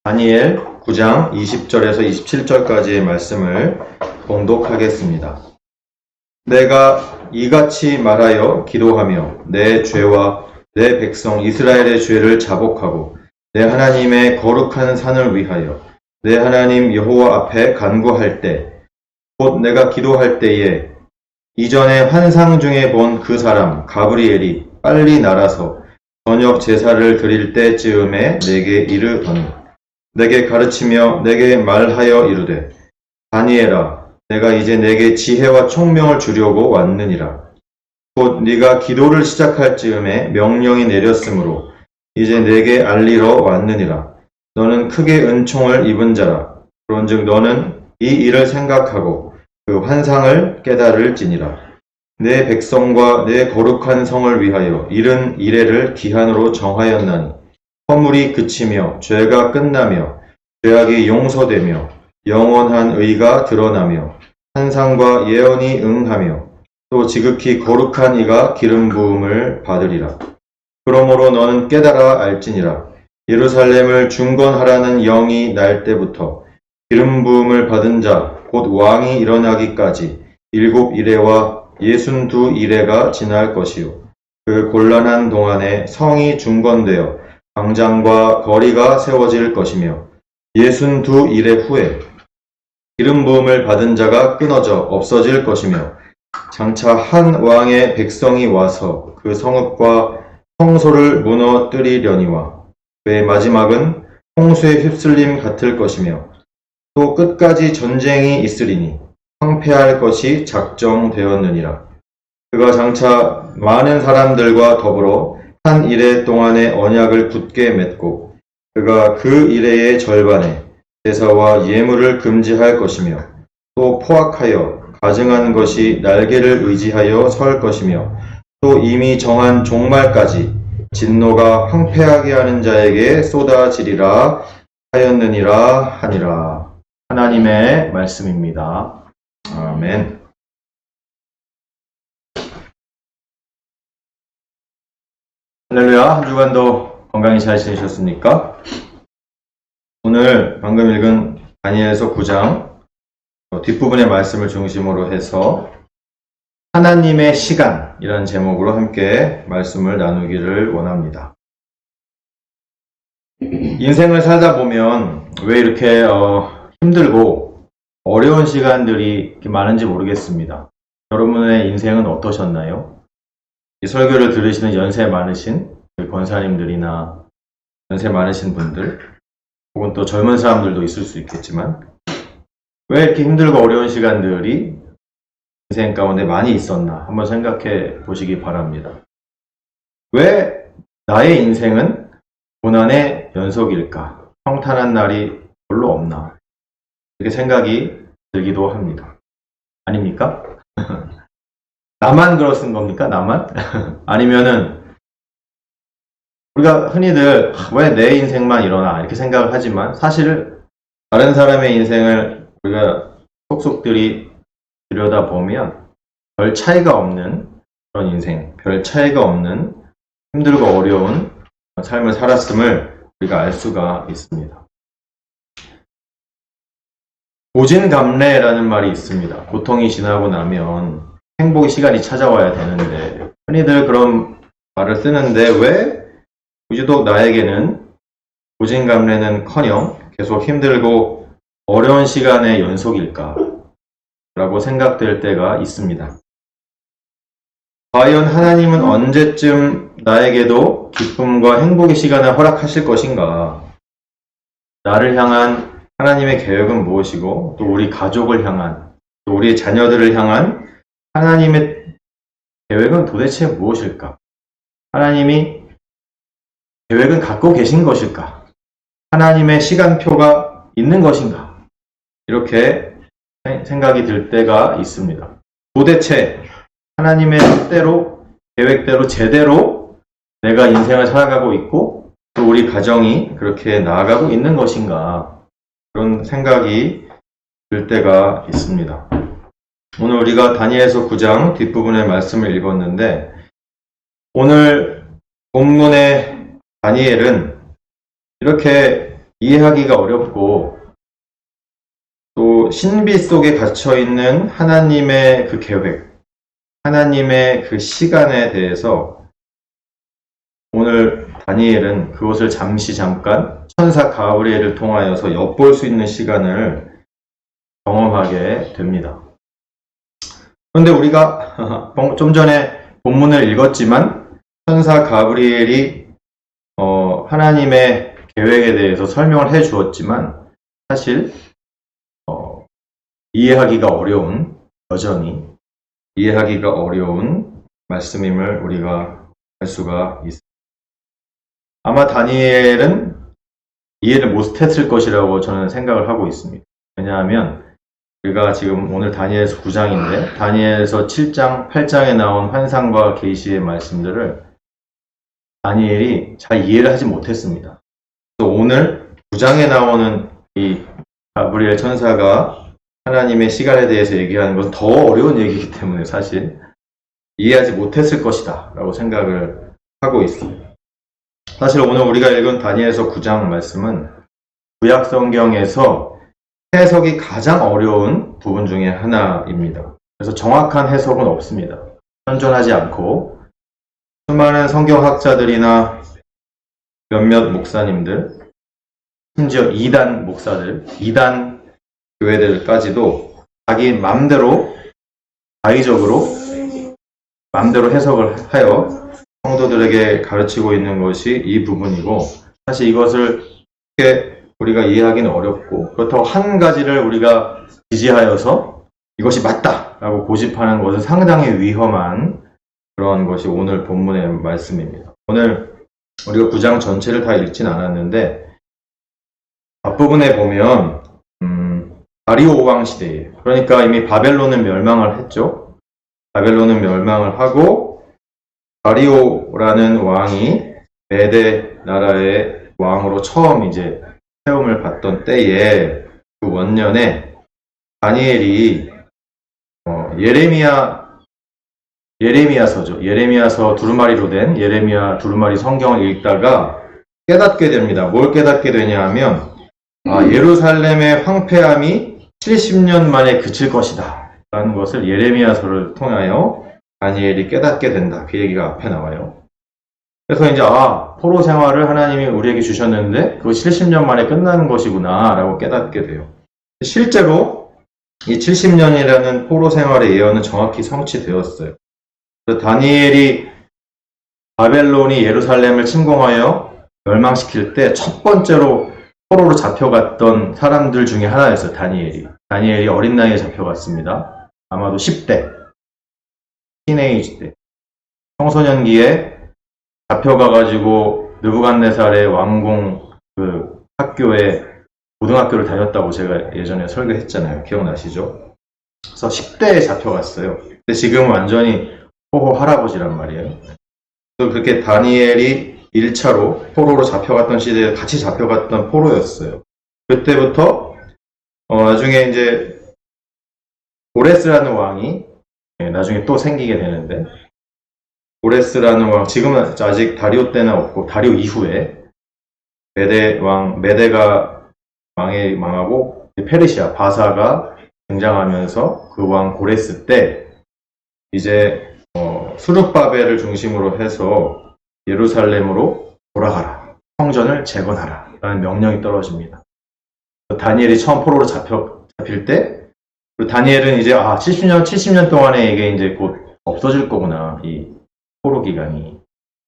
다니엘 9장 20절에서 27절까지의 말씀을 봉독하겠습니다. 내가 이같이 말하여 기도하며 내 죄와 내 백성 이스라엘의 죄를 자복하고 내 하나님의 거룩한 산을 위하여 내 하나님 여호와 앞에 간구할 때 곧 내가 기도할 때에 이전에 환상 중에 본 그 사람 가브리엘이 빨리 날아서 저녁 제사를 드릴 때쯤에 내게 이르더니 내게 가르치며 내게 말하여 이르되 다니엘아 내가 이제 내게 지혜와 총명을 주려고 왔느니라. 곧 네가 기도를 시작할 즈음에 명령이 내렸으므로 이제 내게 알리러 왔느니라. 너는 크게 은총을 입은 자라. 그런즉 너는 이 일을 생각하고 그 환상을 깨달을지니라. 내 백성과 내 거룩한 성을 위하여 이른 이레를 기한으로 정하였나니 허물이 그치며 죄가 끝나며 죄악이 용서되며 영원한 의가 드러나며 환상과 예언이 응하며 또 지극히 거룩한 이가 기름 부음을 받으리라. 그러므로 너는 깨달아 알지니라. 예루살렘을 중건하라는 영이 날 때부터 기름 부음을 받은 자 곧 왕이 일어나기까지 7 이레와 62 이레가 지날 것이요. 그 곤란한 동안에 성이 중건되어 광장과 거리가 세워질 것이며 62 이레 후에 기름 부음을 받은 자가 끊어져 없어질 것이며 장차 한 왕의 백성이 와서 그 성읍과 성소를 무너뜨리려니와 그의 마지막은 홍수의 휩쓸림 같을 것이며 또 끝까지 전쟁이 있으리니 황폐할 것이 작정되었느니라. 그가 장차 많은 사람들과 더불어 한 이레 동안의 언약을 굳게 맺고 그가 그 이레의 절반에 제사와 예물을 금지할 것이며 또 포악하여 가증한 것이 날개를 의지하여 설 것이며 또 이미 정한 종말까지 진노가 황폐하게 하는 자에게 쏟아지리라 하였느니라 하니라. 하나님의 말씀입니다. 아멘. 할렐루야. 한 주간도 건강히 잘 지내셨습니까? 오늘 방금 읽은 다니엘서 9장 뒷부분의 말씀을 중심으로 해서 하나님의 시간이라는 제목으로 함께 말씀을 나누기를 원합니다. 인생을 살다 보면 왜 이렇게 힘들고 어려운 시간들이 이렇게 많은지 모르겠습니다. 여러분의 인생은 어떠셨나요? 이 설교를 들으시는 연세 많으신 권사님들이나 연세 많으신 분들 혹은 또 젊은 사람들도 있을 수 있겠지만 왜 이렇게 힘들고 어려운 시간들이 인생 가운데 많이 있었나 한번 생각해 보시기 바랍니다. 왜 나의 인생은 고난의 연속일까? 평탄한 날이 별로 없나? 이렇게 생각이 들기도 합니다. 아닙니까? 나만 그렇은 겁니까? 나만? 아니면은 우리가 흔히들 왜 내 인생만 이러나 이렇게 생각을 하지만 사실 다른 사람의 인생을 우리가 속속들이 들여다보면 별 차이가 없는 그런 인생, 별 차이가 없는 힘들고 어려운 삶을 살았음을 우리가 알 수가 있습니다. 고진감래라는 말이 있습니다. 고통이 지나고 나면 행복의 시간이 찾아와야 되는데 흔히들 그런 말을 쓰는데 왜 유독 나에게는 고진감래는커녕 계속 힘들고 어려운 시간의 연속일까? 라고 생각될 때가 있습니다. 과연 하나님은 언제쯤 나에게도 기쁨과 행복의 시간을 허락하실 것인가? 나를 향한 하나님의 계획은 무엇이고 또 우리 가족을 향한 또 우리의 자녀들을 향한 하나님의 계획은 도대체 무엇일까? 하나님이 계획은 갖고 계신 것일까? 하나님의 시간표가 있는 것인가? 이렇게 생각이 들 때가 있습니다. 도대체 하나님의 뜻대로 계획대로 제대로 내가 인생을 살아가고 있고 또 우리 가정이 그렇게 나아가고 있는 것인가? 그런 생각이 들 때가 있습니다. 오늘 우리가 다니엘서 9장 뒷부분의 말씀을 읽었는데 오늘 본문의 다니엘은 이렇게 이해하기가 어렵고 또 신비 속에 갇혀 있는 하나님의 그 계획, 하나님의 그 시간에 대해서 오늘 다니엘은 그것을 잠깐 천사 가브리엘을 통하여서 엿볼 수 있는 시간을 경험하게 됩니다. 그런데 우리가 좀 전에 본문을 읽었지만 천사 가브리엘이 하나님의 계획에 대해서 설명을 해 주었지만 사실 여전히 이해하기가 어려운 말씀임을 우리가 알 수가 있습니다. 아마 다니엘은 이해를 못했을 것이라고 저는 생각을 하고 있습니다. 왜냐하면 우리가 지금 오늘 다니엘서 9장인데 다니엘서 7장, 8장에 나온 환상과 계시의 말씀들을 다니엘이 잘 이해를 하지 못했습니다. 그래서 오늘 9장에 나오는 이 가브리엘 천사가 하나님의 시간에 대해서 얘기하는 것은 더 어려운 얘기이기 때문에 사실 이해하지 못했을 것이다 라고 생각을 하고 있습니다. 사실 오늘 우리가 읽은 다니엘서 9장 말씀은 구약 성경에서 해석이 가장 어려운 부분 중에 하나입니다. 그래서 정확한 해석은 없습니다. 현존하지 않고 수많은 성경학자들이나 몇몇 목사님들, 심지어 이단 목사들, 이단 교회들까지도 자기 맘대로 자의적으로 맘대로 해석을 하여 성도들에게 가르치고 있는 것이 이 부분이고, 사실 이것을 우리가 이해하기는 어렵고, 그렇다고 한 가지를 우리가 지지하여서 이것이 맞다라고 고집하는 것은 상당히 위험한 그런 것이 오늘 본문의 말씀입니다. 오늘 우리가 9장 전체를 다 읽진 않았는데 앞부분에 보면 다리오 왕 시대에, 그러니까 이미 바벨론은 멸망을 했죠. 바벨론은 멸망을 하고 다리오라는 왕이 메대 나라의 왕으로 처음 이제 세움을 받던 때에 그 원년에 다니엘이 예레미야서죠. 예레미야서 두루마리로 된 예레미야 두루마리 성경을 읽다가 깨닫게 됩니다. 뭘 깨닫게 되냐 하면 예루살렘의 황폐함이 70년 만에 그칠 것이다 라는 것을 예레미야서를 통하여 다니엘이 깨닫게 된다. 그 얘기가 앞에 나와요. 그래서 이제 포로 생활을 하나님이 우리에게 주셨는데 그거 70년 만에 끝나는 것이구나 라고 깨닫게 돼요. 실제로 이 70년이라는 포로 생활의 예언은 정확히 성취되었어요. 그래서 다니엘이 바벨론이 예루살렘을 침공하여 멸망시킬 때 첫 번째로 포로로 잡혀갔던 사람들 중에 하나였어요. 다니엘이 어린 나이에 잡혀갔습니다. 아마도 10대, 티네이지 때, 청소년기에 잡혀가가지고 느부갓네살의 왕궁 그 학교에 고등학교를 다녔다고 제가 예전에 설교했잖아요. 기억나시죠? 그래서 10대에 잡혀갔어요. 근데 지금은 완전히 포로 할아버지란 말이에요. 그래서 그렇게 다니엘이 1차로 포로로 잡혀갔던 시대에 같이 잡혀갔던 포로였어요. 그때부터 나중에 이제 고레스라는 왕이 나중에 또 생기게 되는데, 고레스라는 왕, 지금은 아직 다리오 때는 없고 다리오 이후에 메데가 망하고 페르시아 바사가 등장하면서 그 왕 고레스 때 이제 수룹바벨을 중심으로 해서 예루살렘으로 돌아가라, 성전을 재건하라 라는 명령이 떨어집니다. 다니엘이 처음 포로로 잡힐 때, 다니엘은 이제 70년 동안에 이게 이제 곧 없어질 거구나, 이 포로 기간이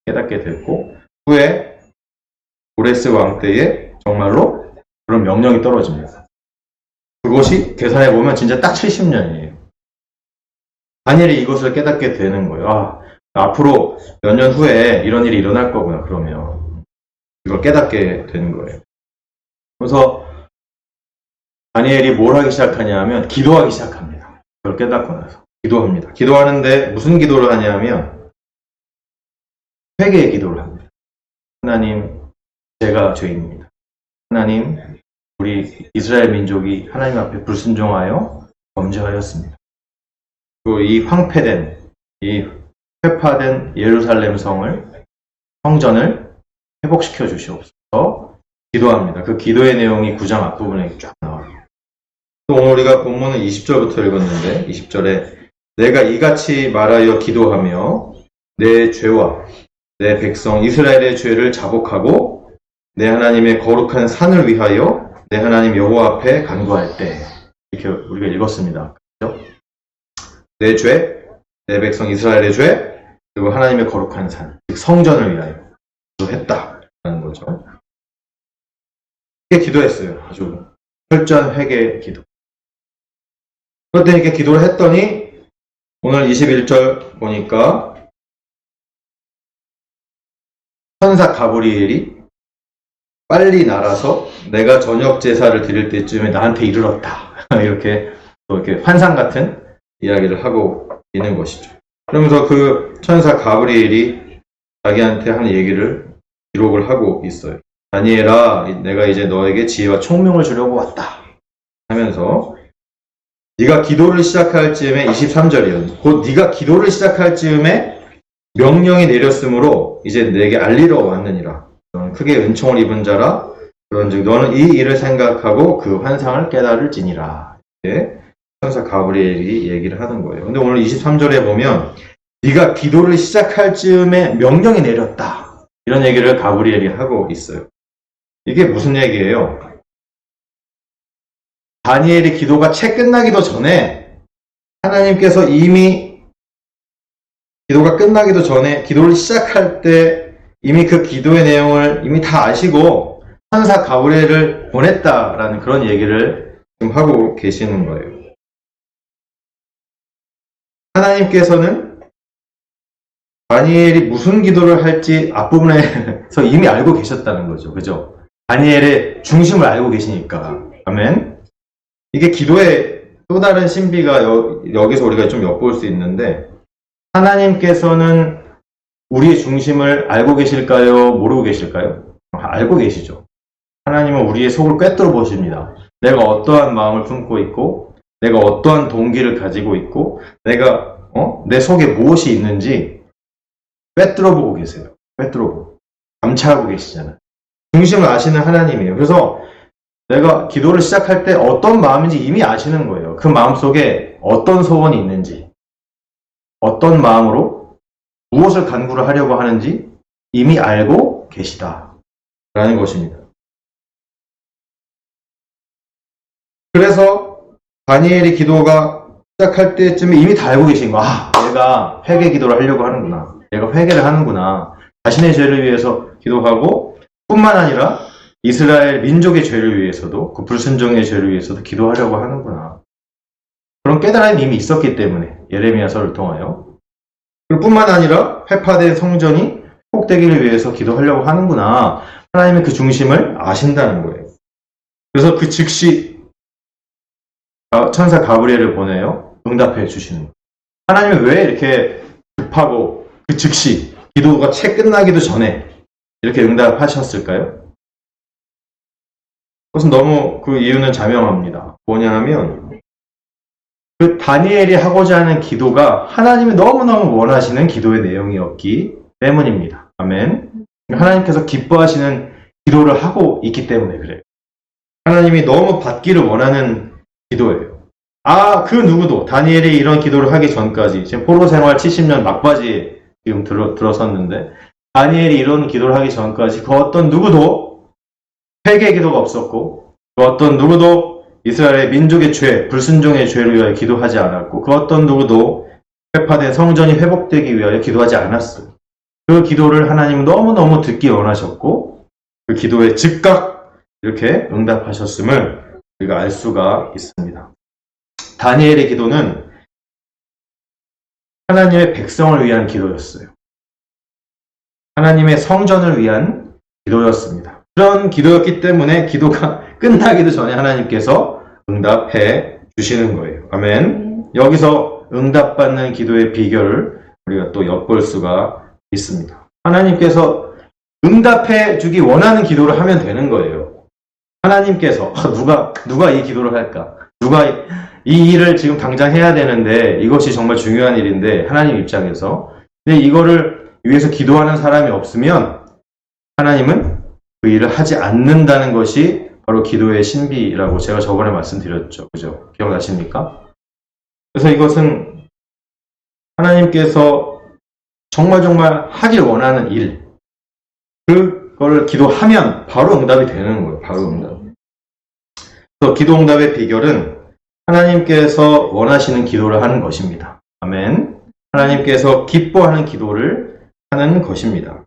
깨닫게 됐고, 후에 고레스 왕 때에 정말로 그런 명령이 떨어집니다. 그것이 계산해 보면 진짜 딱 70년이에요. 다니엘이 이것을 깨닫게 되는 거예요. 앞으로 몇 년 후에 이런 일이 일어날 거구나. 그러면 이걸 깨닫게 되는 거예요. 그래서 다니엘이 뭘 하기 시작하냐 하면 기도하기 시작합니다. 그걸 깨닫고 나서 기도합니다. 기도하는데 무슨 기도를 하냐면 회개의 기도를 합니다. 하나님, 제가 죄인입니다. 하나님, 우리 이스라엘 민족이 하나님 앞에 불순종하여 범죄하였습니다. 그리고 이 황폐된, 이 회파된 예루살렘 성전을 회복시켜 주시옵소서. 기도합니다. 그 기도의 내용이 9장 앞부분에 쫙 나와요. 또 오늘 우리가 본문은 20절부터 읽었는데 20절에 내가 이같이 말하여 기도하며 내 죄와 내 백성 이스라엘의 죄를 자복하고 내 하나님의 거룩한 산을 위하여 내 하나님 여호와 앞에 간구할 때 이렇게 우리가 읽었습니다. 그렇죠? 내 죄, 내 백성 이스라엘의 죄, 그리고 하나님의 거룩한 산, 즉 성전을 위하여 기도했다라는 거죠. 이렇게 기도했어요. 아주 철저한 회개 기도. 그럴 때 이렇게 기도를 했더니 오늘 21절 보니까 천사 가브리엘이 빨리 날아서 내가 저녁 제사를 드릴 때쯤에 나한테 이르렀다. 이렇게 또 이렇게 환상 같은 이야기를 하고 있는 것이죠. 그러면서 그 천사 가브리엘이 자기한테 하는 얘기를 기록을 하고 있어요. 다니엘아, 내가 이제 너에게 지혜와 총명을 주려고 왔다. 하면서 네가 기도를 시작할 즈음에 23절이요. 곧 네가 기도를 시작할 즈음에 명령이 내렸으므로 이제 내게 알리러 왔느니라. 너는 크게 은총을 입은 자라. 그런즉 너는 이 일을 생각하고 그 환상을 깨달을지니라. 이렇게 천사 가브리엘이 얘기를 하는 거예요. 근데 오늘 23절에 보면 네가 기도를 시작할 즈음에 명령이 내렸다. 이런 얘기를 가브리엘이 하고 있어요. 이게 무슨 얘기예요? 다니엘의 기도가 채 끝나기도 전에 하나님께서 이미 기도가 끝나기도 전에 기도를 시작할 때 이미 그 기도의 내용을 이미 다 아시고 천사 가브리엘을 보냈다라는 그런 얘기를 지금 하고 계시는 거예요. 하나님께서는 다니엘이 무슨 기도를 할지 앞부분에서 이미 알고 계셨다는 거죠. 그죠? 다니엘의 중심을 알고 계시니까. 아멘. 이게 기도의 또 다른 신비가 여기서 우리가 좀 엿볼 수 있는데 하나님께서는 우리의 중심을 알고 계실까요? 모르고 계실까요? 알고 계시죠. 하나님은 우리의 속을 꿰뚫어 보십니다. 내가 어떠한 마음을 품고 있고 내가 어떠한 동기를 가지고 있고 내가 내 속에 무엇이 있는지 꿰뚫어 보고 계세요. 꿰뚫어 보고 감찰하고 계시잖아요. 중심을 아시는 하나님이에요. 그래서 내가 기도를 시작할 때 어떤 마음인지 이미 아시는 거예요. 그 마음 속에 어떤 소원이 있는지, 어떤 마음으로 무엇을 간구를 하려고 하는지 이미 알고 계시다라는 것입니다. 그래서 다니엘의 기도가 시작할 때쯤에 이미 다 알고 계신 거야. 내가 회개 기도를 하려고 하는구나. 내가 회개를 하는구나. 자신의 죄를 위해서 기도하고 뿐만 아니라 이스라엘 민족의 죄를 위해서도 그 불순종의 죄를 위해서도 기도하려고 하는구나. 그런 깨달음이 이미 있었기 때문에 예레미야서를 통하여 그리고 뿐만 아니라 회파된 성전이 회복되기를 위해서 기도하려고 하는구나. 하나님의 그 중심을 아신다는 거예요. 그래서 그 즉시 천사 가브리엘을 보내요. 응답해 주시는 거예요. 하나님은 왜 이렇게 급하고 그 즉시 기도가 채 끝나기도 전에 이렇게 응답하셨을까요? 그것은 너무 그 이유는 자명합니다. 뭐냐 하면 그 다니엘이 하고자 하는 기도가 하나님이 너무너무 원하시는 기도의 내용이었기 때문입니다. 아멘. 하나님께서 기뻐하시는 기도를 하고 있기 때문에 그래요. 하나님이 너무 받기를 원하는 기도예요. 그 누구도 다니엘이 이런 기도를 하기 전까지 지금 포로 생활 70년 막바지에 지금 들어섰는데 다니엘이 이런 기도를 하기 전까지 그 어떤 누구도 회개 기도가 없었고 그 어떤 누구도 이스라엘의 민족의 죄, 불순종의 죄를 위하여 기도하지 않았고 그 어떤 누구도 회파된 성전이 회복되기 위하여 기도하지 않았어요. 그 기도를 하나님은 너무너무 듣기 원하셨고 그 기도에 즉각 이렇게 응답하셨음을 우리가 알 수가 있습니다. 다니엘의 기도는 하나님의 백성을 위한 기도였어요. 하나님의 성전을 위한 기도였습니다. 그런 기도였기 때문에 기도가 끝나기도 전에 하나님께서 응답해 주시는 거예요. 아멘. 여기서 응답받는 기도의 비결을 우리가 또 엿볼 수가 있습니다. 하나님께서 응답해 주기 원하는 기도를 하면 되는 거예요. 하나님께서 누가 이 기도를 할까? 누가 이 일을 지금 당장 해야 되는데 이것이 정말 중요한 일인데 하나님 입장에서 근데 이거를 위해서 기도하는 사람이 없으면 하나님은 그 일을 하지 않는다는 것이 바로 기도의 신비라고 제가 저번에 말씀드렸죠. 그죠? 기억나십니까? 그래서 이것은 하나님께서 정말 하길 원하는 일, 그걸 기도하면 바로 응답이 되는 거예요. 바로 응답. 그래서 기도 응답의 비결은 하나님께서 원하시는 기도를 하는 것입니다. 아멘. 하나님께서 기뻐하는 기도를 하는 것입니다.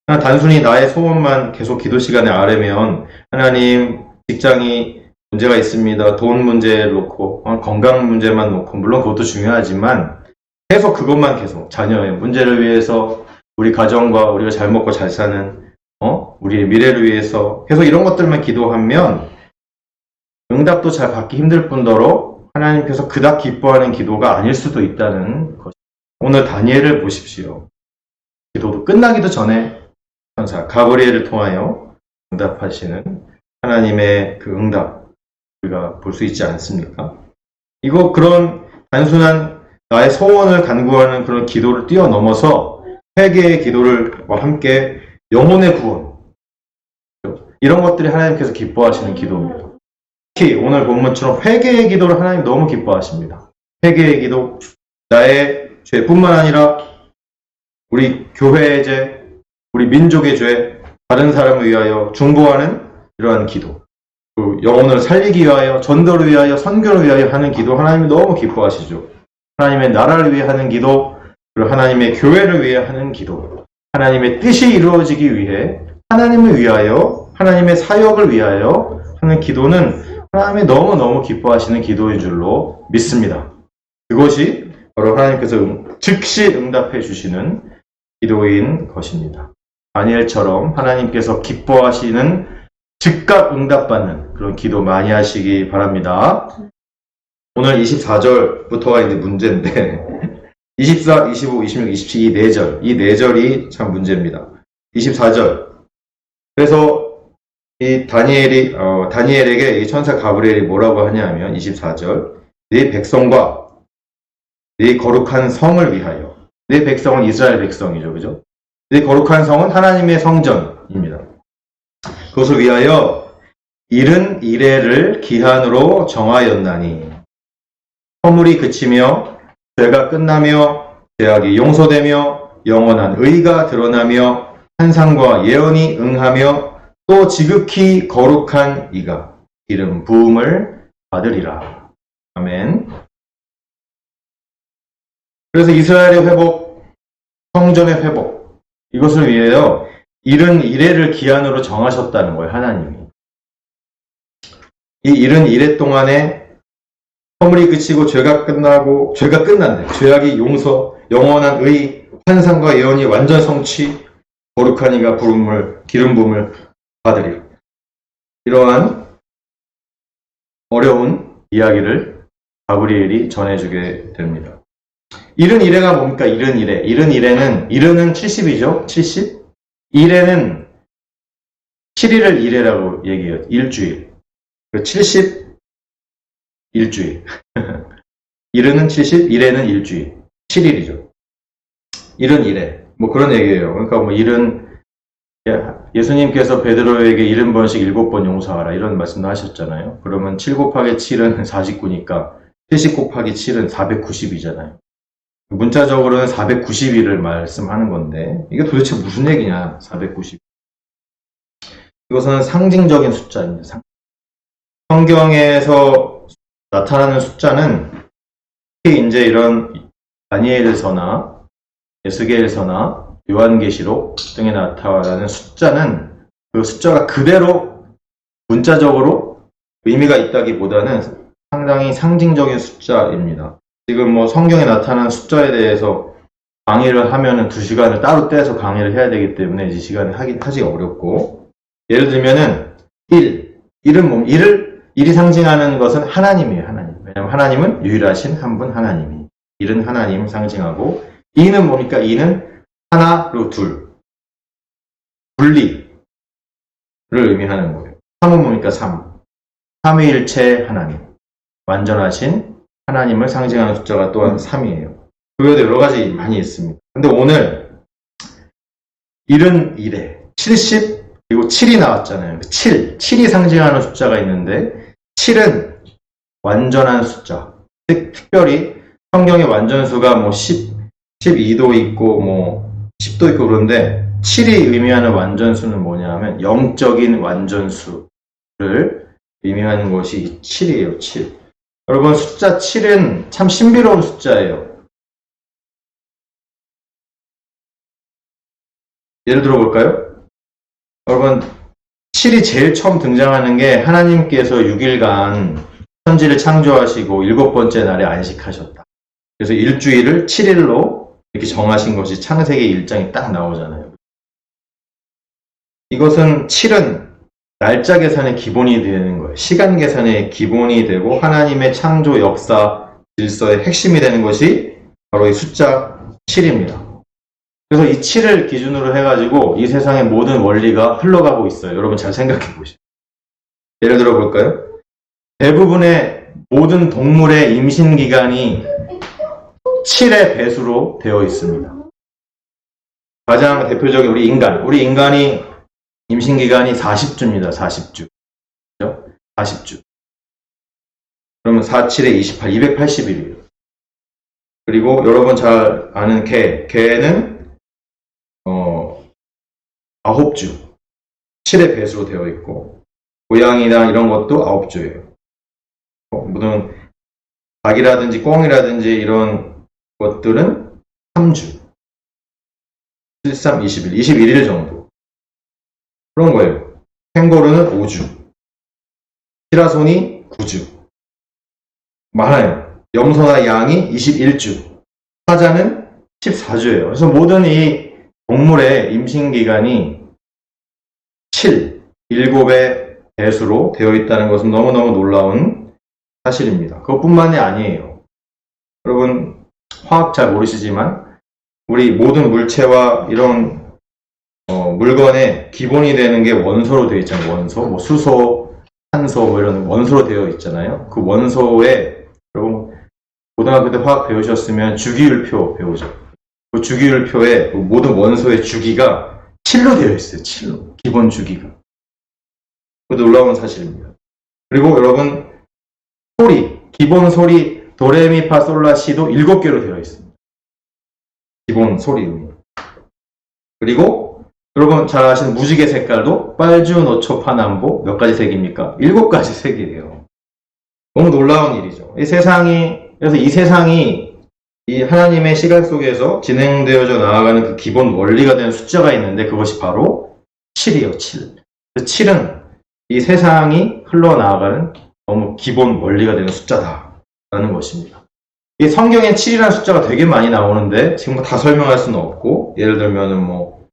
단순히 나의 소원만 계속 기도 시간에 아뢰면 하나님 직장이 문제가 있습니다. 돈 문제 놓고 건강 문제만 놓고 물론 그것도 중요하지만 계속 그것만 계속 자녀의 문제를 위해서 우리 가정과 우리가 잘 먹고 잘 사는 우리의 미래를 위해서 계속 이런 것들만 기도하면 응답도 잘 받기 힘들 뿐더러 하나님께서 그닥 기뻐하는 기도가 아닐 수도 있다는 것. 오늘 다니엘을 보십시오. 기도도 끝나기도 전에 천사 가브리엘을 통하여 응답하시는 하나님의 그 응답 우리가 볼 수 있지 않습니까? 이거 그런 단순한 나의 소원을 간구하는 그런 기도를 뛰어넘어서 회개의 기도를와 함께 영혼의 구원 이런 것들이 하나님께서 기뻐하시는 기도입니다. 특히 오늘 본문처럼 회개의 기도를 하나님 너무 기뻐하십니다. 회개의 기도, 나의 죄뿐만 아니라 우리 교회의 죄, 우리 민족의 죄, 다른 사람을 위하여 중보하는 이러한 기도, 영혼을 살리기 위하여, 전도를 위하여, 선교를 위하여 하는 기도 하나님이 너무 기뻐하시죠. 하나님의 나라를 위해 하는 기도, 그리고 하나님의 교회를 위해 하는 기도, 하나님의 뜻이 이루어지기 위해, 하나님을 위하여, 하나님의 사역을 위하여 하는 기도는 하나님이 너무너무 기뻐하시는 기도인 줄로 믿습니다. 그것이 바로 하나님께서 즉시 응답해 주시는 기도인 것입니다. 다니엘처럼 하나님께서 기뻐하시는 즉각 응답받는 그런 기도 많이 하시기 바랍니다. 오늘 24절부터가 이제 문제인데 24, 25, 26, 27 이 네 절이 참 문제입니다. 24절. 그래서 이 다니엘에게 이 천사 가브리엘이 뭐라고 하냐면 24절. 네 백성과 네 거룩한 성을 위하여. 네 백성은 이스라엘 백성이죠. 그죠? 네 거룩한 성은 하나님의 성전입니다. 그것을 위하여 이른 이레를 기한으로 정하였나니 허물이 그치며 죄가 끝나며 죄악이 용서되며 영원한 의가 드러나며 환상과 예언이 응하며 또 지극히 거룩한 이가 이름 부음을 받으리라. 아멘. 그래서 이스라엘의 회복, 성전의 회복 이것을 위하여 이른 이레를 기한으로 정하셨다는 거예요. 하나님이. 이 이른 이레 동안에 허물이 그치고 죄가 끝난대. 죄악이 용서, 영원한 의, 환상과 예언이 완전 성취, 거룩한 이가 기름 부음을 받으리. 이러한 어려운 이야기를 가브리엘이 전해주게 됩니다. 이른 이레가 뭡니까? 이른 이레. 이른은 70이죠? 70? 이레는 7일을 이레라고 얘기해요. 일주일. 70 일주일. 이르는 70, 이레는 일주일. 7일이죠. 이른 이레. 뭐 그런 얘기예요. 그러니까 뭐 예수님께서 베드로에게 70번씩 7번 용서하라 이런 말씀도 하셨잖아요. 그러면 7 곱하기 7은 49니까 70 곱하기 7은 490이잖아요. 문자적으로는 490일을 말씀하는 건데 이게 도대체 무슨 얘기냐 490. 이것은 상징적인 숫자입니다. 성경에서 나타나는 숫자는 특히 이제 이런 다니엘서나 에스겔서나 요한계시록 등에 나타나는 숫자는 그 숫자가 그대로 문자적으로 의미가 있다기보다는 상당히 상징적인 숫자입니다. 지금 뭐 성경에 나타난 숫자에 대해서 강의를 하면은 2시간을 따로 떼서 강의를 해야 되기 때문에 이 시간에 하기가 어렵고 예를 들면은 1이 상징하는 것은 하나님이에요. 하나님. 왜냐하면 하나님은 유일하신 한 분 하나님이. 1은 하나님을 상징하고 2는 뭡니까? 2는 하나 그리고 둘. 분리를 의미하는 거예요. 3은 뭡니까? 3. 삼위일체 하나님. 완전하신 하나님을 상징하는 숫자가 또한 3이에요. 그 외에도 여러 가지 많이 있습니다. 근데 오늘 1은 1에 70 그리고 7이 나왔잖아요. 7이 상징하는 숫자가 있는데 7은 완전한 숫자. 특별히 성경의 완전수가 뭐 12도 있고 뭐 10도 있고 그런데 7이 의미하는 완전수는 뭐냐 하면 영적인 완전수를 의미하는 것이 7이에요. 7. 여러분 숫자 7은 참 신비로운 숫자예요. 예를 들어 볼까요? 여러분 7이 제일 처음 등장하는 게 하나님께서 6일간 천지를 창조하시고 7번째 날에 안식하셨다. 그래서 일주일을 7일로 이렇게 정하신 것이 창세기 1장이 딱 나오잖아요. 이것은 7은 날짜 계산의 기본이 되는 거예요. 시간 계산의 기본이 되고 하나님의 창조 역사 질서의 핵심이 되는 것이 바로 이 숫자 7입니다. 그래서 이 7을 기준으로 해가지고 이 세상의 모든 원리가 흘러가고 있어요. 여러분 잘 생각해 보시죠. 예를 들어 볼까요? 대부분의 모든 동물의 임신기간이 7의 배수로 되어 있습니다. 가장 대표적인 우리 인간이 임신기간이 40주입니다. 40주. 그죠? 40주. 그러면 4, 7에 28, 280일이에요. 그리고 여러분 잘 아는 개는 9주. 7의 배수로 되어 있고, 고양이나 이런 것도 9주예요. 무슨 닭이라든지 꿩이라든지 이런 것들은 3주. 7, 3, 21, 21일 정도. 그런 거예요. 캥거루는 5주. 시라손이 9주. 많아요. 염소나 양이 21주. 사자는 14주예요. 그래서 모든 이 동물의 임신기간이 7의 배수로 되어 있다는 것은 너무너무 놀라운 사실입니다. 그것뿐만이 아니에요. 여러분 화학 잘 모르시지만 우리 모든 물체와 이런 물건의 기본이 되는 게 원소로 되어 있잖아요. 원소, 뭐 수소, 산소 뭐 이런 원소로 되어 있잖아요. 그 원소에 여러분 고등학교 때 화학 배우셨으면 주기율표 배우죠. 그 주기율표에 모든 원소의 주기가 7로 되어 있어요. 7로. 기본 주기가. 그 놀라운 사실입니다. 그리고 여러분 기본 소리 도레미파솔라시도 7개로 되어 있습니다. 기본 소리 음이. 그리고 여러분 잘 아시는 무지개 색깔도 빨주노초파남보 몇 가지 색입니까? 7가지 색이에요. 너무 놀라운 일이죠. 그래서 이 세상이 이 하나님의 시간 속에서 진행되어져 나아가는 그 기본 원리가 되는 숫자가 있는데 그것이 바로 7이에요. 7. 7은 이 세상이 흘러나아가는 너무 기본 원리가 되는 숫자다라는 것입니다. 이 성경에 7이라는 숫자가 되게 많이 나오는데 지금 다 설명할 수는 없고 예를 들면은 뭐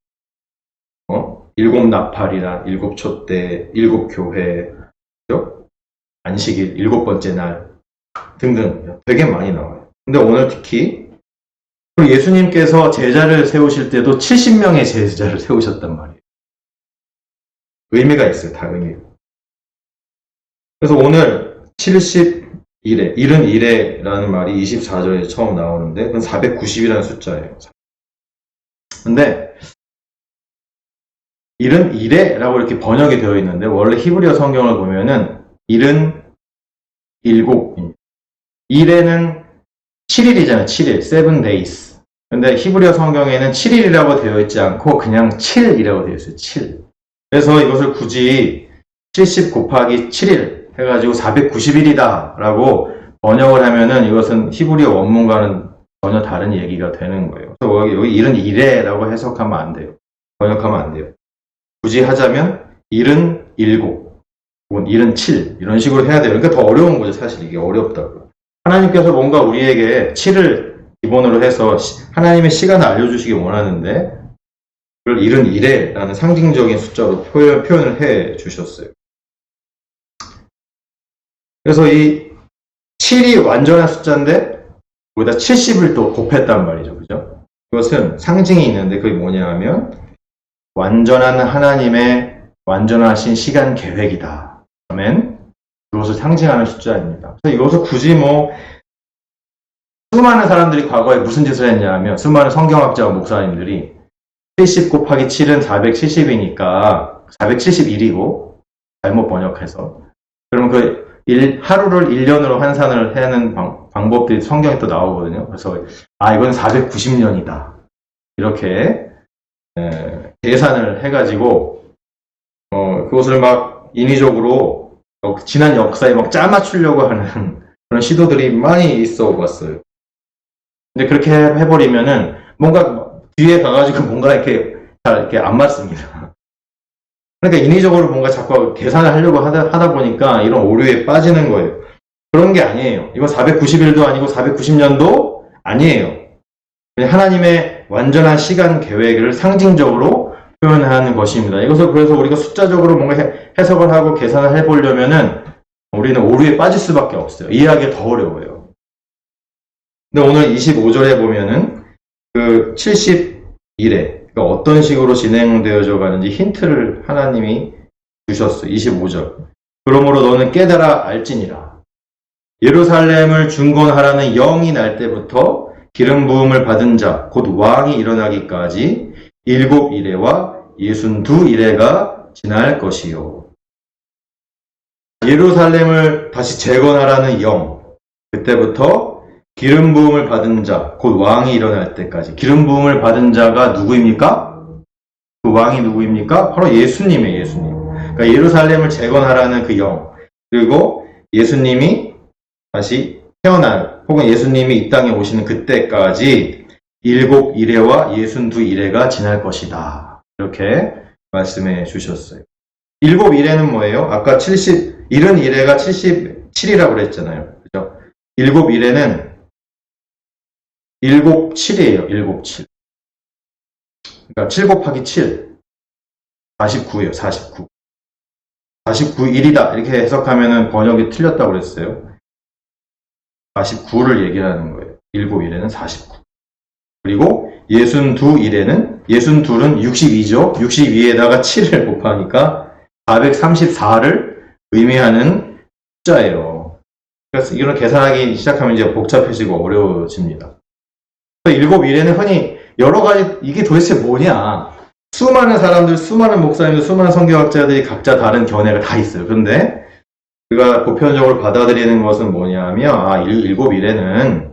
7나팔이나 7촛대, 7교회, 그죠? 안식일, 7번째 날 등등 되게 많이 나와요. 근데 오늘 특히 예수님께서 제자를 세우실 때도 70명의 제자를 세우셨단 말이에요. 의미가 있어요. 다 의미가. 그래서 오늘 71회, 71회라는 말이 24절에 처음 나오는데 그건 490이라는 숫자예요. 근데 71회라고 이렇게 번역이 되어 있는데 원래 히브리어 성경을 보면은 77입니다. 1회는 7일이잖아요. 7일, 7 days. 근데 히브리어 성경에는 7일이라고 되어 있지 않고 그냥 7이라고 되어 있어요. 7. 그래서 이것을 굳이 70 곱하기 7일 해가지고 490일이다 라고 번역을 하면은 이것은 히브리어 원문과는 전혀 다른 얘기가 되는 거예요. 그래서 여기 71회라고 해석하면 안 돼요. 번역하면 안 돼요. 굳이 하자면 77, 혹은 77 이런 식으로 해야 돼요. 그러니까 더 어려운 거죠. 사실 이게 어렵다고. 하나님께서 뭔가 우리에게 7을 기본으로 해서 하나님의 시간을 알려주시기 원하는데 그걸 71회라는 상징적인 숫자로 표현을 해 주셨어요. 그래서 이 7이 완전한 숫자인데 거기다 70을 또 곱했단 말이죠. 그죠? 그것은 상징이 있는데 그게 뭐냐 하면 완전한 하나님의 완전하신 시간 계획이다. 아멘. 그것을 상징하는 숫자입니다. 그래서 이것을 굳이 수많은 사람들이 과거에 무슨 짓을 했냐 하면 수많은 성경학자와 목사님들이 70 곱하기 7은 470이니까 471이고 잘못 번역해서. 그러면 하루를 1년으로 환산을 하는 방법들이 성경에 또 나오거든요. 그래서 이건 490년이다. 이렇게 계산을 해가지고 그것을 막 인위적으로 지난 역사에 막 짜맞추려고 하는 그런 시도들이 많이 있어 왔어요. 근데 그렇게 해버리면은 뭔가 뒤에 가가지고 뭔가 이렇게 잘 이렇게 안 맞습니다. 그러니까 인위적으로 뭔가 자꾸 계산을 하려고 하다 보니까 이런 오류에 빠지는 거예요. 그런 게 아니에요. 이건 490일도 아니고 490년도 아니에요. 그냥 하나님의 완전한 시간 계획을 상징적으로 표현하는 것입니다. 이것을 그래서 우리가 숫자적으로 뭔가 해석을 하고 계산을 해보려면은 우리는 오류에 빠질 수밖에 없어요. 이해하기가 더 어려워요. 근데 오늘 25절에 보면은 그 70일에 그러니까 어떤 식으로 진행되어져 가는지 힌트를 하나님이 주셨어요. 25절. 그러므로 너는 깨달아 알지니라. 예루살렘을 중건하라는 영이 날 때부터 기름 부음을 받은 자, 곧 왕이 일어나기까지 7이레와 62이레가 지날 것이요. 예루살렘을 다시 재건하라는 영, 그때부터 기름 부음을 받은 자, 곧 왕이 일어날 때까지. 기름 부음을 받은 자가 누구입니까? 그 왕이 누구입니까? 바로 예수님이에요, 예수님. 그러니까 예루살렘을 재건하라는 그 영, 그리고 예수님이 다시 태어날, 혹은 예수님이 이 땅에 오시는 그때까지 7이레와 62이레가 지날 것이다. 이렇게 말씀해 주셨어요. 7이레는 뭐예요? 아까 71이레가 77이라고 그랬잖아요. 그죠? 7이레는 7이에요. 7. 그러니까 7 곱하기 7. 49예요. 49. 49일이다. 이렇게 해석하면은 번역이 틀렸다고 그랬어요. 49를 얘기하는 거예요. 7일에는 49. 그리고 62일에는 62는 62죠. 62에다가 7을 곱하니까 434를 의미하는 숫자예요. 그래서 이걸 계산하기 시작하면 이제 복잡해지고 어려워집니다. 7일에는 흔히 여러 가지 이게 도대체 뭐냐? 수많은 사람들, 수많은 목사님들, 수많은 성경학자들이 각자 다른 견해가 다 있어요. 그런데 우리가 보편적으로 받아들이는 것은 뭐냐면 7일에는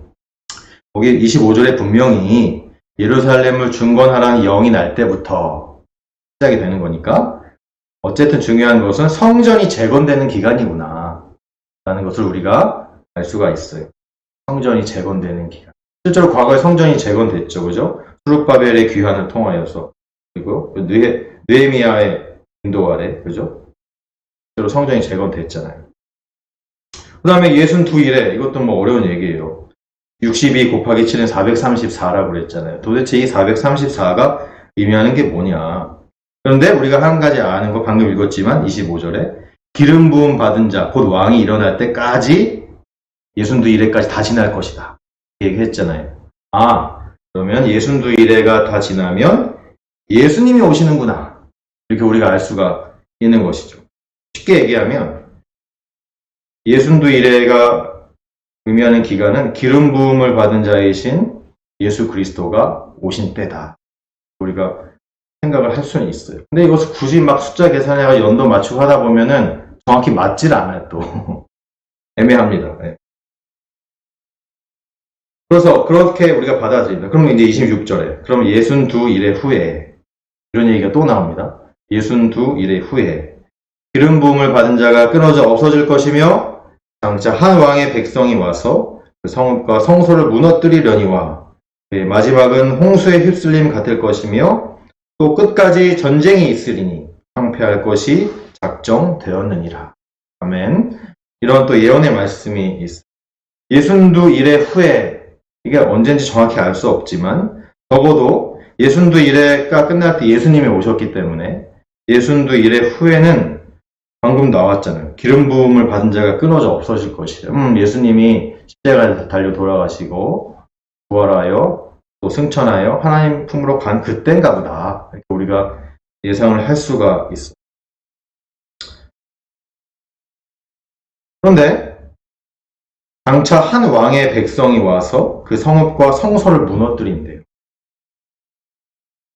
거기 25절에 분명히 예루살렘을 중건하라는 영이 날 때부터 시작이 되는 거니까 어쨌든 중요한 것은 성전이 재건되는 기간이구나 라는 것을 우리가 알 수가 있어요. 성전이 재건되는 기간. 실제로 과거에 성전이 재건됐죠. 그죠? 수룹바벨의 귀환을 통하여서 그리고 느헤미야의 인도 아래 그죠? 실제로 성전이 재건됐잖아요. 그 다음에 62일에 이것도 뭐 어려운 얘기예요. 62 곱하기 7은 434라고 그랬잖아요. 도대체 이 434가 의미하는 게 뭐냐. 그런데 우리가 한 가지 아는 거 방금 읽었지만 25절에 기름 부음 받은 자, 곧 왕이 일어날 때까지 62일에까지 다 지날 것이다. 얘기했잖아요. 그러면 62일에가 다 지나면 예수님이 오시는구나. 이렇게 우리가 알 수가 있는 것이죠. 쉽게 얘기하면 62일에가 의미하는 기간은 기름 부음을 받은 자이신 예수 그리스도가 오신 때다. 우리가 생각을 할 수는 있어요. 근데 이것을 굳이 막 숫자 계산해서 연도 맞추고 하다 보면은 정확히 맞질 않아요, 또. 애매합니다. 네. 그래서 그렇게 우리가 받아들입니다. 그러면 이제 26절에 그럼 62일의 후에 이런 얘기가 또 나옵니다. 62일의 후에 기름 부음을 받은 자가 끊어져 없어질 것이며 장차 한 왕의 백성이 와서 그 성읍과 성소를 무너뜨리려니와 마지막은 홍수의 휩쓸림 같을 것이며 또 끝까지 전쟁이 있으리니 황폐할 것이 작정되었느니라. 아멘. 이런 또 예언의 말씀이 있습니다. 62일의 후에 이게 언젠지 정확히 알 수 없지만 적어도 62일에가 끝날 때 예수님이 오셨기 때문에 62일의 후에는 방금 나왔잖아요. 기름 부음을 받은 자가 끊어져 없어질 것이라. 예수님이 십자가에 달려 돌아가시고 부활하여 또 승천하여 하나님 품으로 간 그때인가 보다. 이렇게 우리가 예상을 할 수가 있어요. 그런데 장차 한 왕의 백성이 와서 그 성읍과 성소를 무너뜨린대요.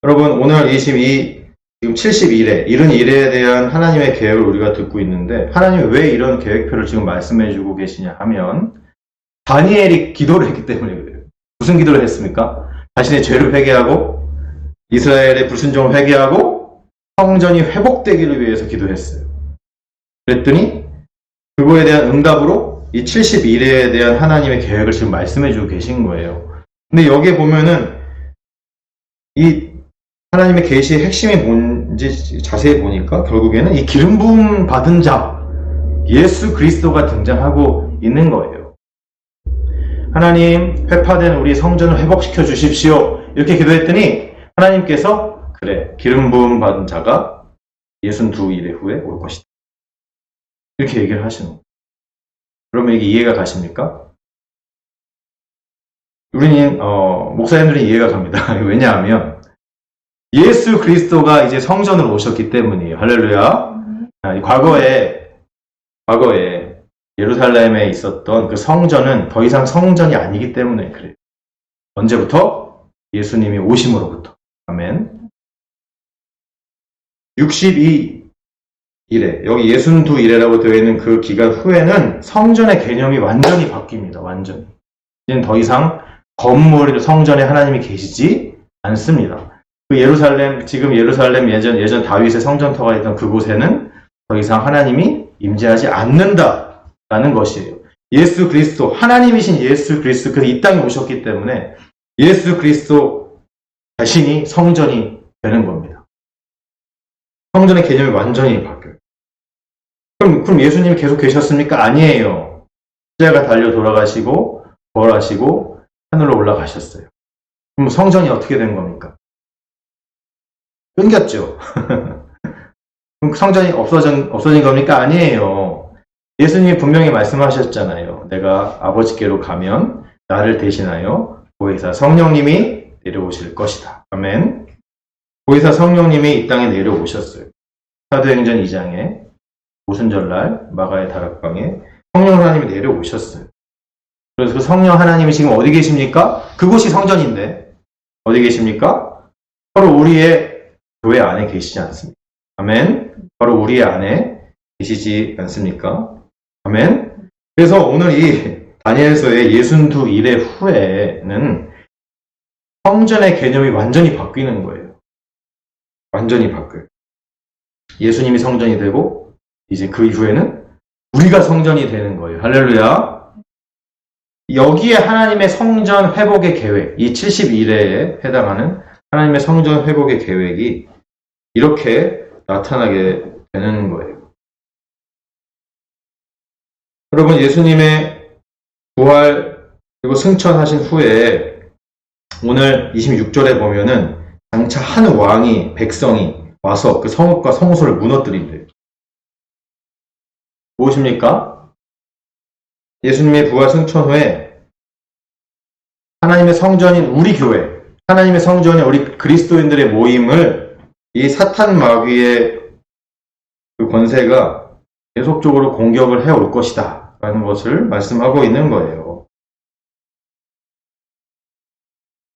여러분 오늘 지금 71회, 이런 일에 대한 하나님의 계획을 우리가 듣고 있는데, 하나님이 왜 이런 계획표를 지금 말씀해주고 계시냐 하면, 다니엘이 기도를 했기 때문에 그래요. 무슨 기도를 했습니까? 자신의 죄를 회개하고, 이스라엘의 불순종을 회개하고, 성전이 회복되기를 위해서 기도했어요. 그랬더니, 그거에 대한 응답으로 이 71회에 대한 하나님의 계획을 지금 말씀해주고 계신 거예요. 근데 여기에 보면은, 이 하나님의 계시의 핵심이 뭔지 자세히 보니까 결국에는 이 기름 부음 받은 자 예수 그리스도가 등장하고 있는 거예요. 하나님, 회파된 우리 성전을 회복시켜 주십시오. 이렇게 기도했더니 하나님께서 그래, 기름 부음 받은 자가 62일 후에 올 것이다. 이렇게 얘기를 하시는 거예요. 그러면 이게 이해가 가십니까? 우리는 목사님들이 이해가 갑니다. 왜냐하면 예수 그리스도가 이제 성전으로 오셨기 때문이에요. 할렐루야. 과거에 예루살렘에 있었던 그 성전은 더 이상 성전이 아니기 때문에 그래요. 언제부터? 예수님이 오심으로부터. 아멘. 62일에, 여기 62일이라고 되어 있는 그 기간 후에는 성전의 개념이 완전히 바뀝니다. 완전히. 이제는 더 이상 건물, 성전에 하나님이 계시지 않습니다. 그 예루살렘, 지금 예루살렘 예전 다윗의 성전터가 있던 그곳에는 더 이상 하나님이 임재하지 않는다라는 것이에요. 예수 그리스도, 하나님이신 예수 그리스도, 그 이 땅에 오셨기 때문에 예수 그리스도 자신이 성전이 되는 겁니다. 성전의 개념이 완전히 바뀌어요. 그럼 예수님이 계속 계셨습니까? 아니에요. 십자가 달려 돌아가시고 부활하시고 하늘로 올라가셨어요. 그럼 성전이 어떻게 된 겁니까? 끊겼죠. 그럼 성전이 없어진 겁니까? 아니에요. 예수님이 분명히 말씀하셨잖아요. 내가 아버지께로 가면 나를 대신하여 보혜사 성령님이 내려오실 것이다. 아멘. 보혜사 성령님이 이 땅에 내려오셨어요. 사도행전 2장에 오순절날 마가의 다락방에 성령 하나님이 내려오셨어요. 그래서 그 성령 하나님이 지금 어디 계십니까? 그곳이 성전인데 어디 계십니까? 바로 우리의 교회 안에 계시지 않습니까? 아멘. 바로 우리 안에 계시지 않습니까? 아멘. 그래서 오늘 이 다니엘서의 62일의 후에는 성전의 개념이 완전히 바뀌는 거예요. 완전히 바뀌어요. 예수님이 성전이 되고 이제 그 이후에는 우리가 성전이 되는 거예요. 할렐루야. 여기에 하나님의 성전 회복의 계획, 이 72일에 해당하는 하나님의 성전 회복의 계획이 이렇게 나타나게 되는 거예요. 여러분, 예수님의 부활 그리고 승천하신 후에 오늘 26절에 보면은 장차 한 왕이, 백성이 와서 그 성읍과 성소를 무너뜨린대요. 무엇입니까? 예수님의 부활 승천 후에 하나님의 성전인 우리 교회, 하나님의 성전인 우리 그리스도인들의 모임을 이 사탄 마귀의 그 권세가 계속적으로 공격을 해올 것이다 라는 것을 말씀하고 있는 거예요.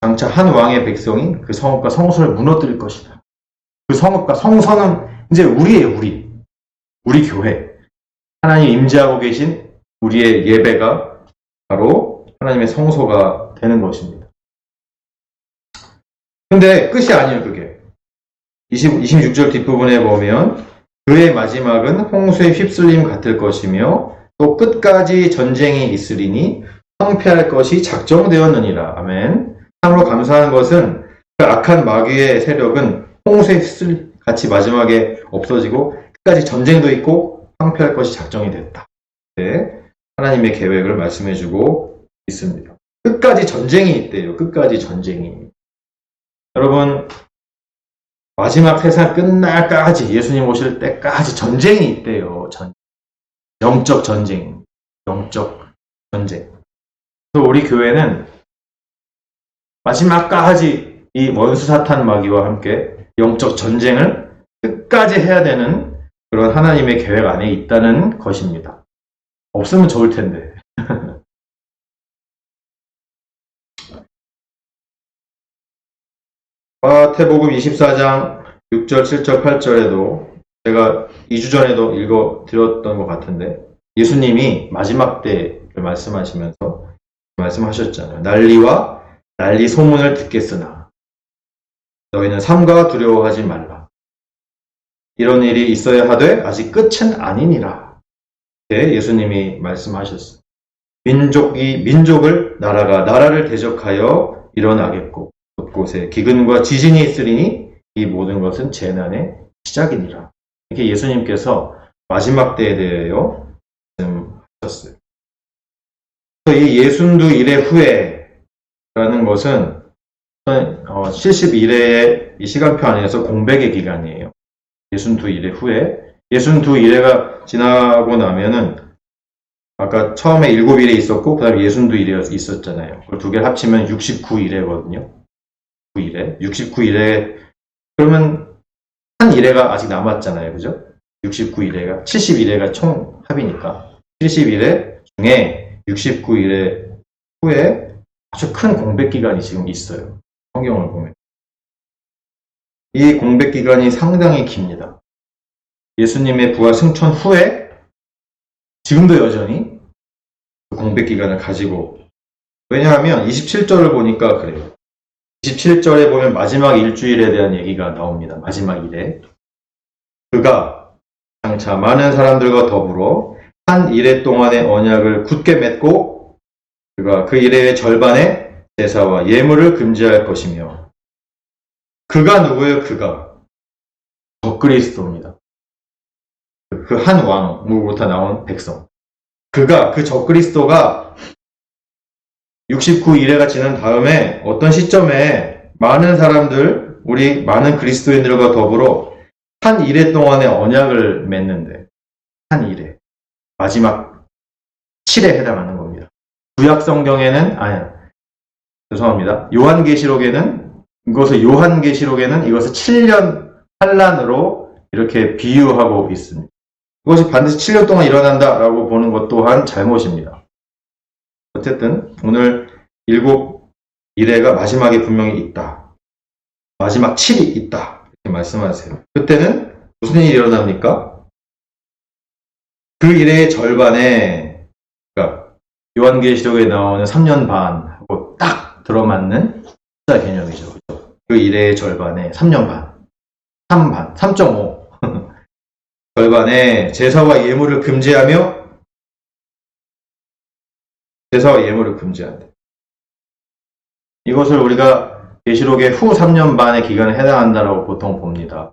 장차 한 왕의 백성이 그 성읍과 성소를 무너뜨릴 것이다. 그 성읍과 성소는 이제 우리예요. 우리 교회. 하나님 임재하고 계신 우리의 예배가 바로 하나님의 성소가 되는 것입니다. 근데 끝이 아니에요, 그게. 26절 뒷부분에 보면 그의 마지막은 홍수의 휩쓸림 같을 것이며 또 끝까지 전쟁이 있으리니 황폐할 것이 작정되었느니라. 아멘. 참으로 감사한 것은 그 악한 마귀의 세력은 홍수의 휩쓸림 같이 마지막에 없어지고 끝까지 전쟁도 있고 황폐할 것이 작정이 됐다. 네. 하나님의 계획을 말씀해주고 있습니다. 끝까지 전쟁이 있대요. 끝까지 전쟁이. 여러분, 마지막 세상 끝날까지 예수님 오실 때까지 전쟁이 있대요. 영적 전쟁. 영적 전쟁. 그래서 우리 교회는 마지막까지 이 원수 사탄 마귀와 함께 영적 전쟁을 끝까지 해야 되는 그런 하나님의 계획 안에 있다는 것입니다. 없으면 좋을 텐데. 마태복음 24장 6절, 7절, 8절에도 제가 2주 전에도 읽어드렸던 것 같은데 예수님이 마지막 때를 말씀하시면서 말씀하셨잖아요. 난리 소문을 듣겠으나 너희는 삼가 두려워하지 말라. 이런 일이 있어야 하되 아직 끝은 아니니라. 이렇게 예수님이 말씀하셨어요. 민족을 나라가 나라를 대적하여 일어나겠고 곳곳에 기근과 지진이 있으리니 이 모든 것은 재난의 시작이니라. 이렇게 예수님께서 마지막 때에 대하여 말씀하셨어요. 이 예순두 일해 후에라는 것은 70일의 이 시간표 안에서 공백의 기간이에요. 예순두 일해 후에. 예순두 일해가 지나고 나면은 아까 처음에 7일에 있었고 그 다음에 예순두 일해 있었잖아요. 그걸 두 개를 합치면 69일해거든요. 69일해 그러면 한 일해가 아직 남았잖아요. 그죠? 69일해가 70일해가 총 합이니까 70일해 중에 69일해 후에 아주 큰 공백 기간이 지금 있어요. 성경을 보면. 이 공백 기간이 상당히 깁니다. 예수님의 부활 승천 후에 지금도 여전히 그 공백 기간을 가지고 왜냐하면 27절을 보니까 그래요. 27절에 보면 마지막 일주일에 대한 얘기가 나옵니다. 마지막 일에. 그가 장차 많은 사람들과 더불어 한 일해 동안의 언약을 굳게 맺고 그가 그 일해의 절반에 제사와 예물을 금지할 것이며 그가 누구예요? 그가 적그리스도입니다. 그 한 왕으로부터 나온 백성. 그가 그 적그리스도가 69일회가 지난 다음에 어떤 시점에 많은 사람들, 우리 많은 그리스도인들과 더불어 한 일해 동안의 언약을 맺는데 한 일해. 마지막 7에 해당하는 겁니다. 구약 성경에는 죄송합니다. 요한계시록에는 이것을 7년 환란으로 이렇게 비유하고 있습니다. 그것이 반드시 7년 동안 일어난다라고 보는 것 또한 잘못입니다. 어쨌든 오늘 7일회가 마지막에 분명히 있다. 마지막 7이 있다. 이렇게 말씀하세요. 그때는 무슨 일이 일어납니까? 그 일의 절반에 그러니까 요한계시록에 나오는 3년 반하고 딱 들어맞는 숫자 개념이죠. 그 일의 절반에 3년 반, 3.5 절반에 제사와 예물을 금지한다. 이것을 우리가 계시록의 후 3년 반의 기간에 해당한다라고 보통 봅니다.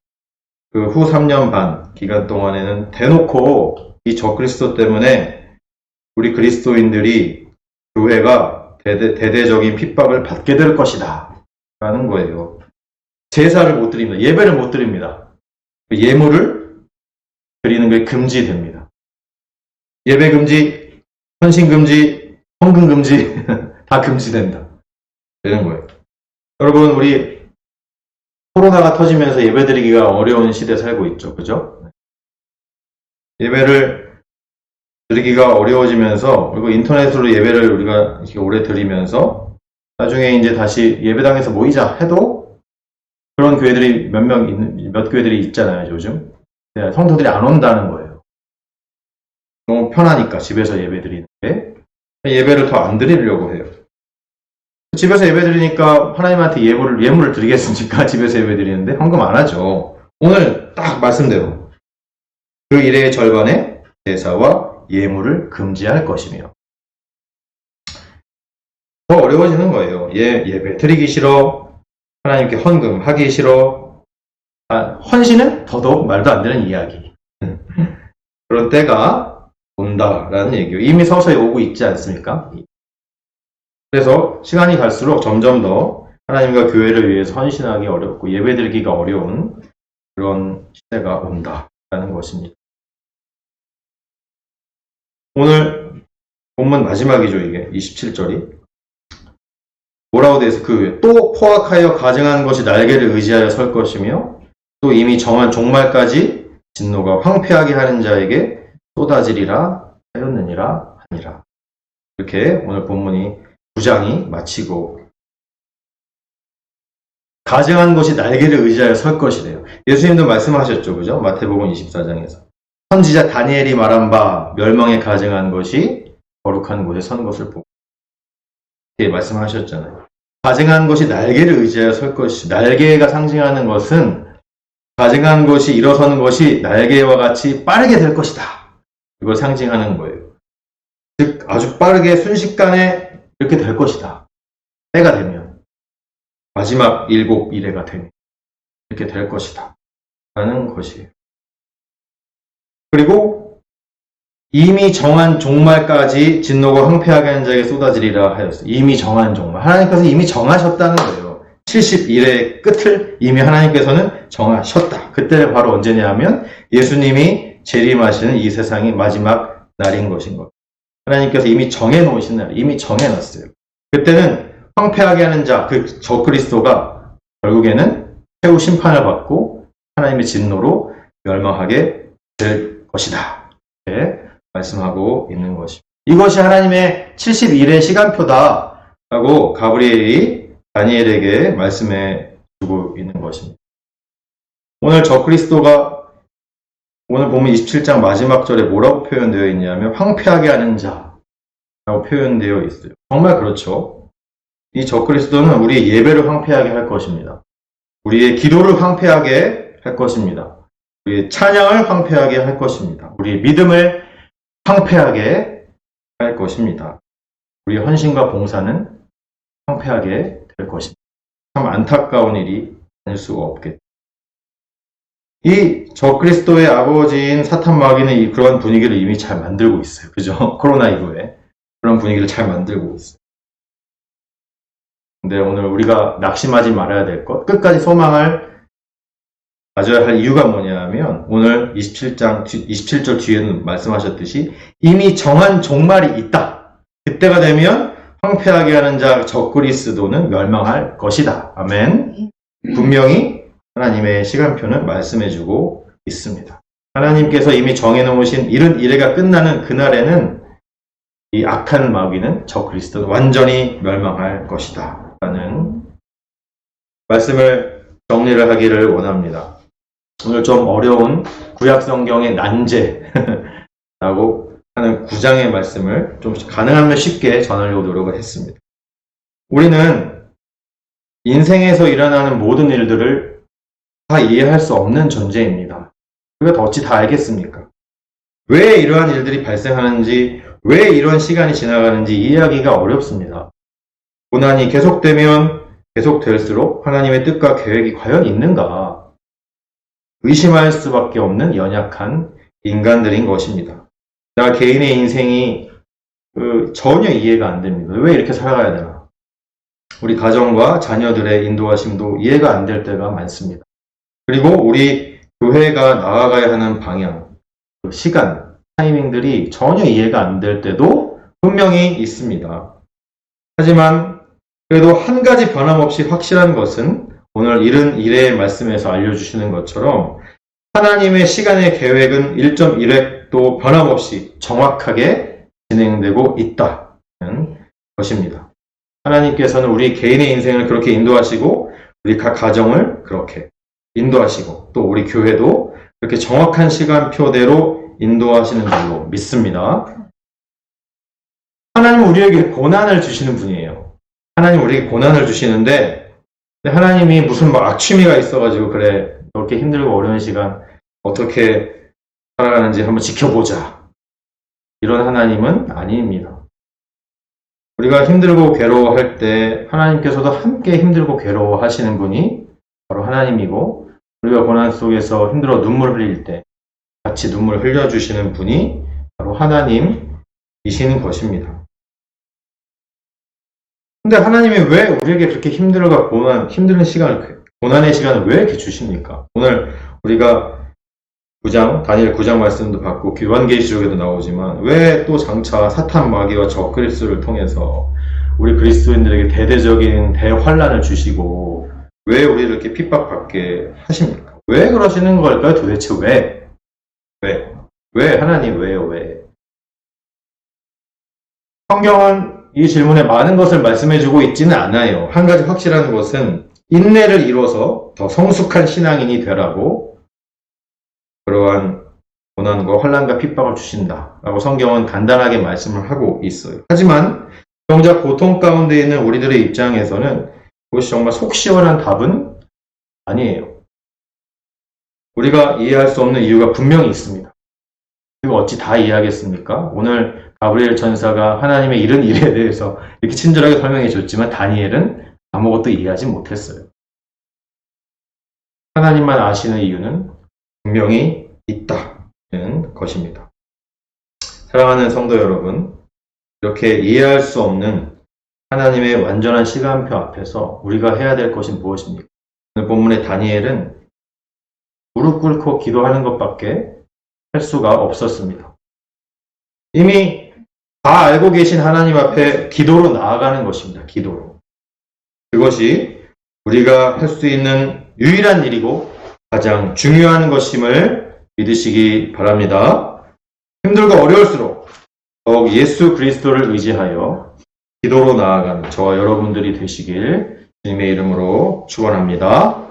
그 후 3년 반 기간 동안에는 대놓고 이 적그리스도 때문에 우리 그리스도인들이 교회가 대대적인 핍박을 받게 될 것이다 라는 거예요. 제사를 못 드립니다. 예배를 못 드립니다. 예물을 드리는 게 금지됩니다. 예배 금지, 헌신 금지, 헌금 금지 다 금지된다. 되는 거예요. 여러분 우리 코로나가 터지면서 예배 드리기가 어려운 시대에 살고 있죠. 그죠? 예배를 드리기가 어려워지면서 그리고 인터넷으로 예배를 우리가 이렇게 오래 드리면서 나중에 이제 다시 예배당에서 모이자 해도 그런 교회들이 몇 교회들이 있잖아요. 요즘 성도들이 안 온다는 거예요. 너무 편하니까 집에서 예배 드리는데 예배를 더 안 드리려고 해요. 집에서 예배 드리니까 하나님한테 예물을 드리겠습니까? 집에서 예배 드리는데 헌금 안 하죠. 오늘 딱 말씀대로 그 일의 절반에 제사와 예물을 금지할 것이며 더 어려워지는 거예요. 예배 드리기 싫어. 하나님께 헌금하기 싫어. 헌신은 더더욱 말도 안 되는 이야기. 그런 때가 온다라는 얘기예요. 이미 서서히 오고 있지 않습니까? 그래서 시간이 갈수록 점점 더 하나님과 교회를 위해서 헌신하기 어렵고 예배드리기가 어려운 그런 시대가 온다라는 것입니다. 오늘 본문 마지막이죠. 이게 27절이 뭐라고 돼 있어? 또 포악하여 가증한 것이 날개를 의지하여 설 것이며 또 이미 정한 종말까지 진노가 황폐하게 하는 자에게 쏟아지리라 하였느니라 하니라. 이렇게 오늘 본문이 9장이 마치고 가증한 것이 날개를 의지하여 설 것이래요. 예수님도 말씀하셨죠. 그죠? 마태복음 24장에서. 선지자 다니엘이 말한 바 멸망에 가증한 것이 거룩한 곳에 선 것을 보고 이렇게 말씀하셨잖아요. 가증한 것이 날개를 의지하여 설 것이 날개가 상징하는 것은 가증한 것이 일어서는 것이 날개와 같이 빠르게 될 것이다. 이걸 상징하는 거예요. 즉 아주 빠르게 순식간에 이렇게 될 것이다. 때가 되면 마지막 7일회가 되면 이렇게 될 것이다 라는 것이에요. 그리고 이미 정한 종말까지 진노가 황폐하게 하는 자에게 쏟아지리라 하였어요. 이미 정한 종말. 하나님께서 이미 정하셨다는 거예요. 70일의 끝을 이미 하나님께서는 정하셨다. 그때 바로 언제냐 하면 예수님이 재림하시는 이 세상의 마지막 날인 것인 것. 하나님께서 이미 정해놓으신 날, 이미 정해놨어요. 그때는 황폐하게 하는 자, 그 적그리스도가 결국에는 최후 심판을 받고 하나님의 진노로 멸망하게 될 것이다. 이렇게 말씀하고 있는 것입니다. 이것이 하나님의 70일의 시간표다 라고 가브리엘이 다니엘에게 말씀해 주고 있는 것입니다. 오늘 적그리스도가 오늘 보면 27장 마지막 절에 뭐라고 표현되어 있냐면 황폐하게 하는 자라고 표현되어 있어요. 정말 그렇죠. 이 적그리스도는 우리의 예배를 황폐하게 할 것입니다. 우리의 기도를 황폐하게 할 것입니다. 우리의 찬양을 황폐하게 할 것입니다. 우리의 믿음을 황폐하게 할 것입니다. 우리의 헌신과 봉사는 황폐하게 될 것입니다. 참 안타까운 일이 아닐 수가 없겠죠. 이 적그리스도의 아버지인 사탄 마귀는 그런 분위기를 이미 잘 만들고 있어요. 그죠? 코로나 이후에 그런 분위기를 잘 만들고 있어요. 근데 오늘 우리가 낙심하지 말아야 될 것, 끝까지 소망을 가져야 할 이유가 뭐냐 하면 오늘 27절 뒤에는 말씀하셨듯이 이미 정한 종말이 있다. 그때가 되면 황폐하게 하는 자 적그리스도는 멸망할 것이다. 아멘. 분명히 하나님의 시간표는 말씀해주고 있습니다. 하나님께서 이미 정해놓으신 이른 이래가 끝나는 그날에는 이 악한 마귀는 적그리스도는 완전히 멸망할 것이다 라는 말씀을 정리를 하기를 원합니다. 오늘 좀 어려운 구약성경의 난제라고 하는 9장의 말씀을 좀 가능하면 쉽게 전하려고 노력을 했습니다. 우리는 인생에서 일어나는 모든 일들을 다 이해할 수 없는 존재입니다. 우리가 어찌 다 알겠습니까? 왜 이러한 일들이 발생하는지, 왜 이런 시간이 지나가는지 이해하기가 어렵습니다. 고난이 계속되면 계속될수록 하나님의 뜻과 계획이 과연 있는가? 의심할 수밖에 없는 연약한 인간들인 것입니다. 나 개인의 인생이 전혀 이해가 안 됩니다. 왜 이렇게 살아가야 되나? 우리 가정과 자녀들의 인도하심도 이해가 안 될 때가 많습니다. 그리고 우리 교회가 나아가야 하는 방향, 시간, 타이밍들이 전혀 이해가 안 될 때도 분명히 있습니다. 하지만 그래도 한 가지 변함없이 확실한 것은 오늘 이른 이래의 말씀에서 알려주시는 것처럼 하나님의 시간의 계획은 1.1획도 변함없이 정확하게 진행되고 있다는 것입니다. 하나님께서는 우리 개인의 인생을 그렇게 인도하시고 우리 각 가정을 그렇게 인도하시고 또 우리 교회도 그렇게 정확한 시간표대로 인도하시는 줄로 믿습니다. 하나님은 우리에게 고난을 주시는 분이에요. 하나님 우리에게 고난을 주시는데 하나님이 무슨 막 악취미가 있어가지고 그래 그렇게 힘들고 어려운 시간 어떻게 살아가는지 한번 지켜보자. 이런 하나님은 아닙니다. 우리가 힘들고 괴로워할 때 하나님께서도 함께 힘들고 괴로워하시는 분이 바로 하나님이고 우리가 고난 속에서 힘들어 눈물 흘릴 때 같이 눈물 흘려주시는 분이 바로 하나님이신 것입니다. 근데 하나님이 왜 우리에게 그렇게 힘들고 힘든 시간을, 고난의 시간을 왜 이렇게 주십니까? 오늘 우리가 다니엘 9장 말씀도 받고 요한계시록에도 나오지만 왜 또 장차 사탄 마귀와 적그리스도를 통해서 우리 그리스도인들에게 대대적인 대환란을 주시고 왜 우리를 이렇게 핍박받게 하십니까? 왜 그러시는 걸까요? 도대체 왜? 왜? 하나님 왜요? 왜? 성경은 이 질문에 많은 것을 말씀해주고 있지는 않아요. 한 가지 확실한 것은 인내를 이뤄서 더 성숙한 신앙인이 되라고 그러한 고난과 환난과 핍박을 주신다라고 성경은 간단하게 말씀을 하고 있어요. 하지만 정작 고통 가운데 있는 우리들의 입장에서는 그것이 정말 속 시원한 답은 아니에요. 우리가 이해할 수 없는 이유가 분명히 있습니다. 그리고 어찌 다 이해하겠습니까? 오늘 가브리엘 천사가 하나님의 이런 일에 대해서 이렇게 친절하게 설명해 줬지만 다니엘은 아무것도 이해하지 못했어요. 하나님만 아시는 이유는 분명히 있다는 것입니다. 사랑하는 성도 여러분, 이렇게 이해할 수 없는 하나님의 완전한 시간표 앞에서 우리가 해야 될 것이 무엇입니까? 오늘 본문의 다니엘은 무릎 꿇고 기도하는 것밖에 할 수가 없었습니다. 이미 다 알고 계신 하나님 앞에 기도로 나아가는 것입니다. 기도로. 그것이 우리가 할 수 있는 유일한 일이고 가장 중요한 것임을 믿으시기 바랍니다. 힘들고 어려울수록 더욱 예수 그리스도를 의지하여 기도로 나아가는 저와 여러분들이 되시길 주님의 이름으로 축원합니다.